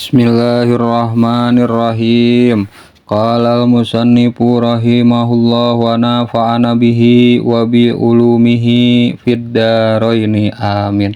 Bismillahirrahmanirrahim. Qala al-musannifu rahimahullah wa nafa'ana bihi wa bi ulumihi fid dharaini amin.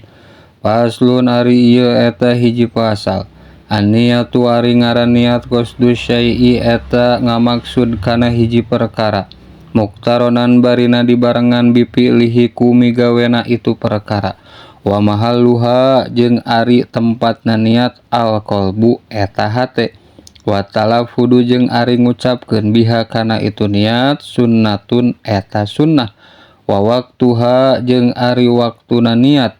Faslun ari ieu eta hiji pasal. An-niyatu ari ngaran niat qasdus syai'i eta ngamaksud kana hiji perkara. Muqtaronan barina dibarengan bipi'lihi ku migawena itu perkara. Wa mahalluha jeung ari tempatna niat al-qalbu eta hate. Wa talaffudu jeung ari ngucapkeun biha kana itu niat sunnatun eta sunnah. Wa waqtuha jeung ari waktuna niat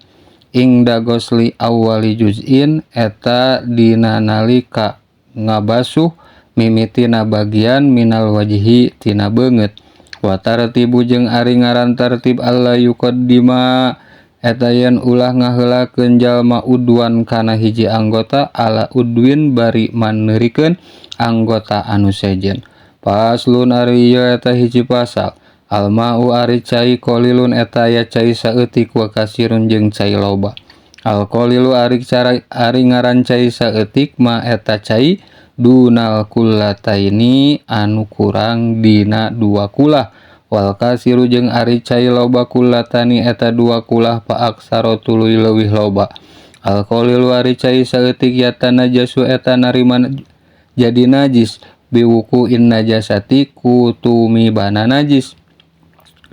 ingda gosli awwali juz'in eta dina nalika ngabasuh mimitina bagian minal wajhi tina beungeut. Wa tartibu jeung ari ngaran tartib alla yuqaddima eta yen ulah ngaheulakeun jalma udwan kana hiji anggota ala udwin bari maneurikeun anggota anu sejen. Paslun ari ieu eta hiji pasal. Alma'u ari cai qalilun eta aya cai saeutik wa kasirun jeung cai loba. Al qalilu ari ngaran cai saeutik ma eta cai dunal kullataini anu kurang dina dua kulah. Wal kasiru jeung ari cai loba kullatani eta dua kulah pa aksaro tuluy leuwih loba. Al qalilu ari cai saeutik yata najasu eta narima jadi najis biwuku in najasati kutumibana najis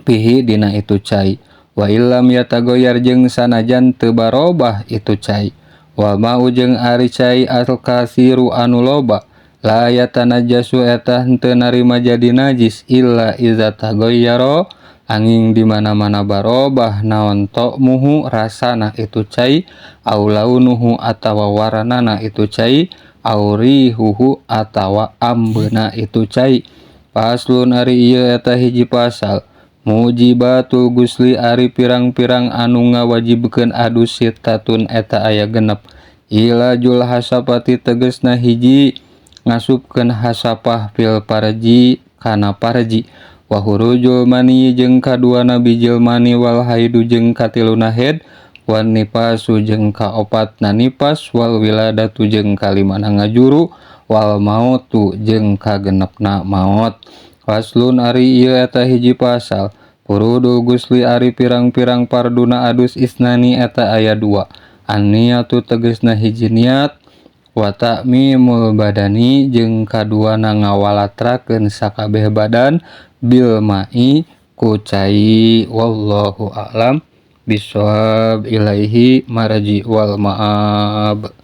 pihi dina itu cai. Wa illam yatagoyar jeung sanajan teu barobah itu cai. Wa ma'u jeung ari cai al kasiru anu loba la yatanajasu eta henteu narima jadi najis illa iza tagoyyaro angin di mana-mana barobah naon ta'muhu rasana itu cai au launuhu atawa waranana itu cai au rihuhu atawa ambeuna itu cai. Paslun ari ieu eta hiji pasal. Mujibatul gusli ari pirang-pirang anu ngawajibkeun adus sitatun eta aya genep. Ilajul hasapati tegasna hiji ngasupkeun hasapah fil parji kana parji. Wa hurujul mani jeung kaduana bijil mani wal haidu jeung katiluna haid wan nipasu jeung kaopatna nipas wal wiladatu jeung kalimana ngajuru wal mautu jeung kagenepna maut. Faslun ari ieu eta hiji pasal. Furudul gusli ari pirang-pirang parduna adus isnani eta aya dua. An-niyatu tegasna hiji niat wa ta'mimul badani jeung kaduana ngawalatrakeun sakabeh badan bil ma'i ku cai. Wallahu a'lam bishawab. Ilaihi marji wal ma'ab.